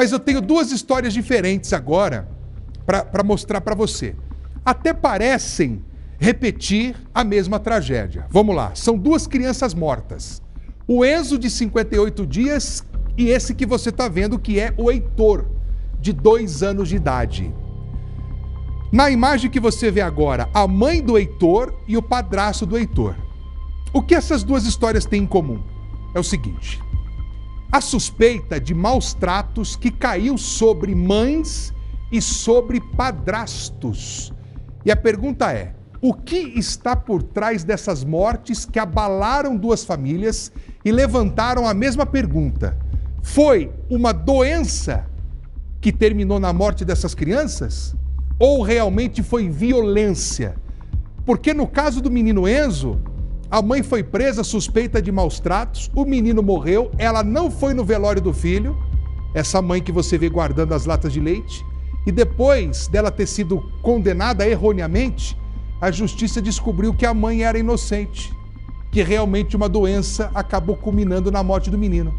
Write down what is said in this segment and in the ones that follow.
Mas eu tenho duas histórias diferentes agora para mostrar para você. Até parecem repetir a mesma tragédia. Vamos lá, são duas crianças mortas. O Enzo, de 58 dias, e esse que você está vendo, que é o Heitor, de 2 anos de idade. Na imagem que você vê agora, a mãe do Heitor e o padrasto do Heitor. O que essas duas histórias têm em comum? É o seguinte: a suspeita de maus tratos que caiu sobre mães e sobre padrastos. E a pergunta é: o que está por trás dessas mortes que abalaram duas famílias e levantaram a mesma pergunta? Foi uma doença que terminou na morte dessas crianças? Ou realmente foi violência? Porque no caso do menino Enzo, a mãe foi presa suspeita de maus tratos, o menino morreu, ela não foi no velório do filho, essa mãe que você vê guardando as latas de leite, e depois dela ter sido condenada erroneamente, a justiça descobriu que a mãe era inocente, que realmente uma doença acabou culminando na morte do menino.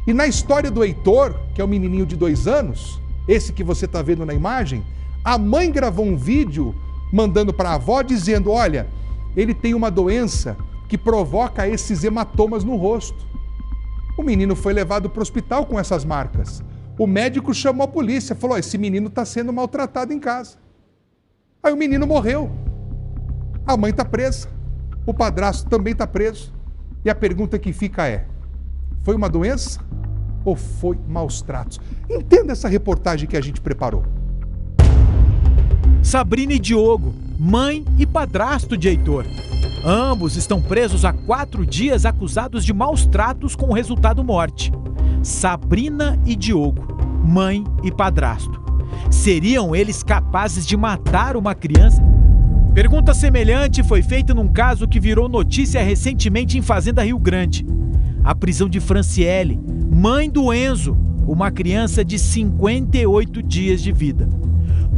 E na história do Heitor, que é o menininho de 2 anos, esse que você está vendo na imagem, a mãe gravou um vídeo mandando para a avó dizendo: olha, ele tem uma doença que provoca esses hematomas no rosto. O menino foi levado para o hospital com essas marcas. O médico chamou a polícia, falou: esse menino está sendo maltratado em casa. Aí o menino morreu. A mãe está presa. O padrasto também está preso. E a pergunta que fica é: foi uma doença ou foi maus tratos? Entenda essa reportagem que a gente preparou. Sabrina e Diogo, mãe e padrasto de Heitor. Ambos estão presos há 4 dias acusados de maus tratos com o resultado morte. Sabrina e Diogo, mãe e padrasto. Seriam eles capazes de matar uma criança? Pergunta semelhante foi feita num caso que virou notícia recentemente em Fazenda Rio Grande. A prisão de Franciele, mãe do Enzo, uma criança de 58 dias de vida.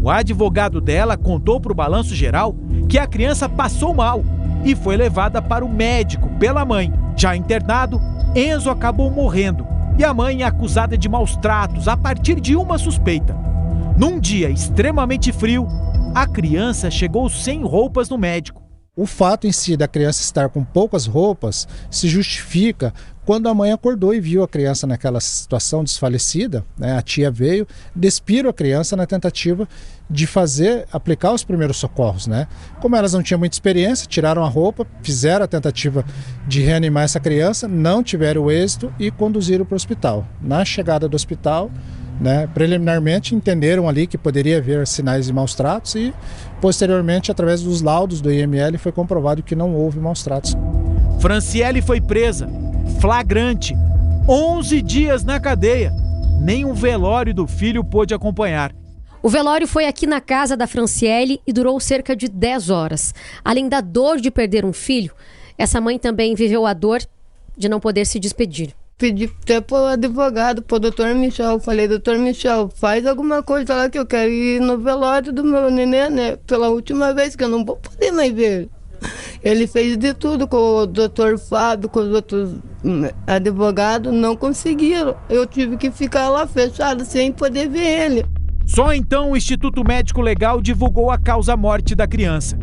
O advogado dela contou para o Balanço Geral que a criança passou mal e foi levada para o médico pela mãe. Já internado, Enzo acabou morrendo e a mãe é acusada de maus tratos a partir de uma suspeita. Num dia extremamente frio, a criança chegou sem roupas no médico. O fato em si da criança estar com poucas roupas se justifica quando a mãe acordou e viu a criança naquela situação desfalecida, né? A tia veio, despiram a criança na tentativa de aplicar os primeiros socorros, né? Como elas não tinham muita experiência, tiraram a roupa, fizeram a tentativa de reanimar essa criança, não tiveram êxito e conduziram para o hospital. Na chegada do hospital, né, preliminarmente entenderam ali que poderia haver sinais de maus tratos e posteriormente, através dos laudos do IML, foi comprovado que não houve maus tratos. Franciele foi presa, flagrante, 11 dias na cadeia. Nem um velório do filho pôde acompanhar. O velório foi aqui na casa da Franciele e durou cerca de 10 horas. Além da dor de perder um filho, essa mãe também viveu a dor de não poder se despedir. Pedi até para o advogado, para o doutor Michel. Falei: doutor Michel, faz alguma coisa lá que eu quero ir no velório do meu neném, né? Pela última vez, que eu não vou poder mais ver. Ele fez de tudo com o doutor Fábio, com os outros advogados, não conseguiram. Eu tive que ficar lá fechado sem poder ver ele. Só então o Instituto Médico Legal divulgou a causa-morte da criança.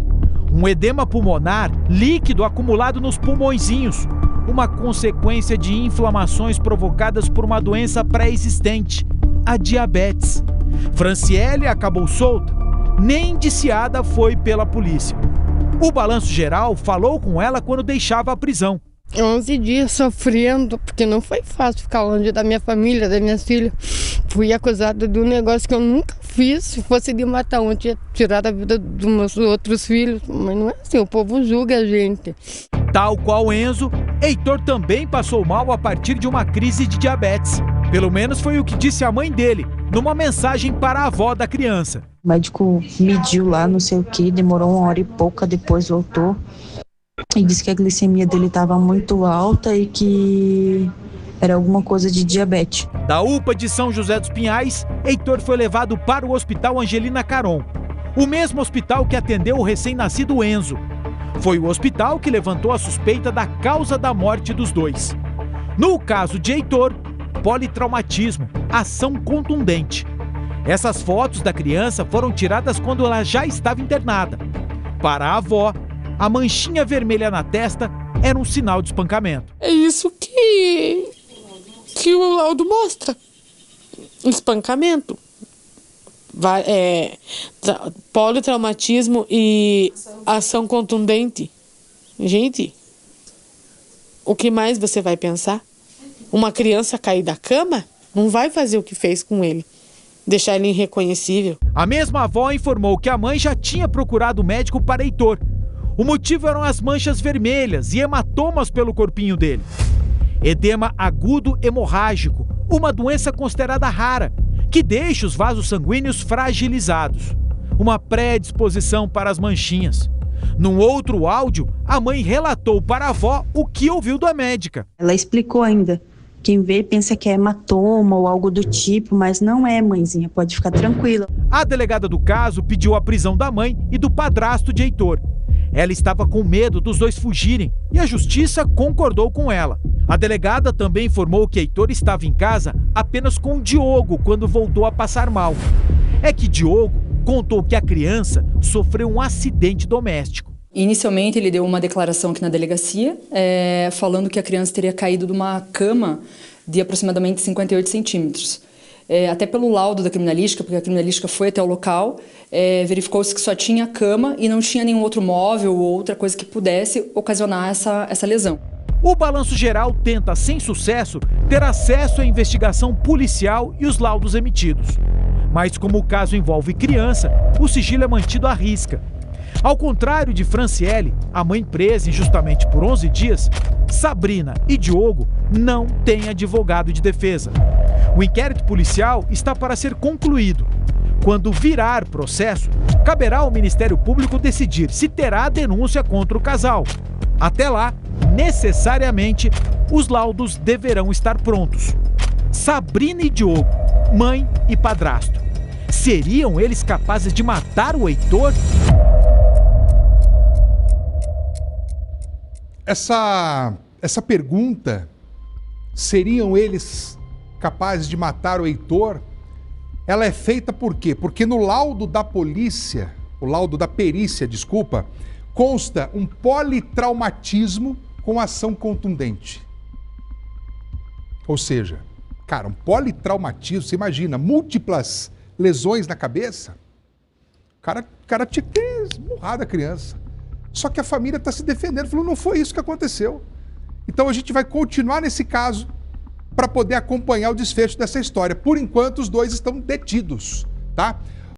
Um edema pulmonar líquido acumulado nos pulmõezinhos. Uma consequência de inflamações provocadas por uma doença pré-existente, a diabetes. Franciele acabou solta, nem indiciada foi pela polícia. O Balanço Geral falou com ela quando deixava a prisão. 11 dias sofrendo, porque não foi fácil ficar longe da minha família, das minhas filhas. Fui acusada de um negócio que eu nunca fiz. Se fosse de matar um, tinha tirado a vida dos meus outros filhos. Mas não é assim, o povo julga a gente. Tal qual Enzo, Heitor também passou mal a partir de uma crise de diabetes. Pelo menos foi o que disse a mãe dele, numa mensagem para a avó da criança. O médico mediu lá, não sei o que, demorou 1 hora e pouca, depois voltou. E disse que a glicemia dele estava muito alta e que era alguma coisa de diabetes. Da UPA de São José dos Pinhais, Heitor foi levado para o Hospital Angelina Caron. O mesmo hospital que atendeu o recém-nascido Enzo. Foi o hospital que levantou a suspeita da causa da morte dos dois. No caso de Heitor, politraumatismo, ação contundente. Essas fotos da criança foram tiradas quando ela já estava internada. Para a avó, a manchinha vermelha na testa era um sinal de espancamento. É isso que o laudo mostra. Espancamento. Politraumatismo e ação contundente. Gente, o que mais você vai pensar? Uma criança cair da cama não vai fazer o que fez com ele. Deixar ele irreconhecível. A mesma avó informou que a mãe já tinha procurado o médico para Heitor. O motivo eram as manchas vermelhas e hematomas pelo corpinho dele. Edema agudo hemorrágico, uma doença considerada rara, que deixa os vasos sanguíneos fragilizados. Uma predisposição para as manchinhas. Num outro áudio, a mãe relatou para a avó o que ouviu da médica. Ela explicou ainda. Quem vê pensa que é hematoma ou algo do tipo, mas não é, mãezinha, pode ficar tranquila. A delegada do caso pediu a prisão da mãe e do padrasto de Heitor. Ela estava com medo dos dois fugirem e a justiça concordou com ela. A delegada também informou que Heitor estava em casa apenas com o Diogo quando voltou a passar mal. É que Diogo contou que a criança sofreu um acidente doméstico. Inicialmente ele deu uma declaração aqui na delegacia, falando que a criança teria caído de uma cama de aproximadamente 58 centímetros. Até pelo laudo da criminalística, porque a criminalística foi até o local, verificou-se que só tinha cama e não tinha nenhum outro móvel ou outra coisa que pudesse ocasionar essa lesão. O balanço geral tenta, sem sucesso, ter acesso à investigação policial e os laudos emitidos. Mas como o caso envolve criança, o sigilo é mantido à risca. Ao contrário de Franciele, a mãe presa injustamente por 11 dias, Sabrina e Diogo não têm advogado de defesa. O inquérito policial está para ser concluído. Quando virar processo, caberá ao Ministério Público decidir se terá denúncia contra o casal. Até lá, necessariamente, os laudos deverão estar prontos. Sabrina e Diogo, mãe e padrasto. Seriam eles capazes de matar o Heitor? Essa pergunta, seriam eles capazes de matar o Heitor? Ela é feita por quê? Porque no laudo da polícia, o laudo da perícia, desculpa, consta um politraumatismo com ação contundente. Ou seja, cara, um politraumatismo, você imagina, múltiplas lesões na cabeça? O cara tinha que ter esmurrado a criança. Só que a família está se defendendo, falou, não foi isso que aconteceu. Então a gente vai continuar nesse caso para poder acompanhar o desfecho dessa história. Por enquanto, os dois estão detidos, tá?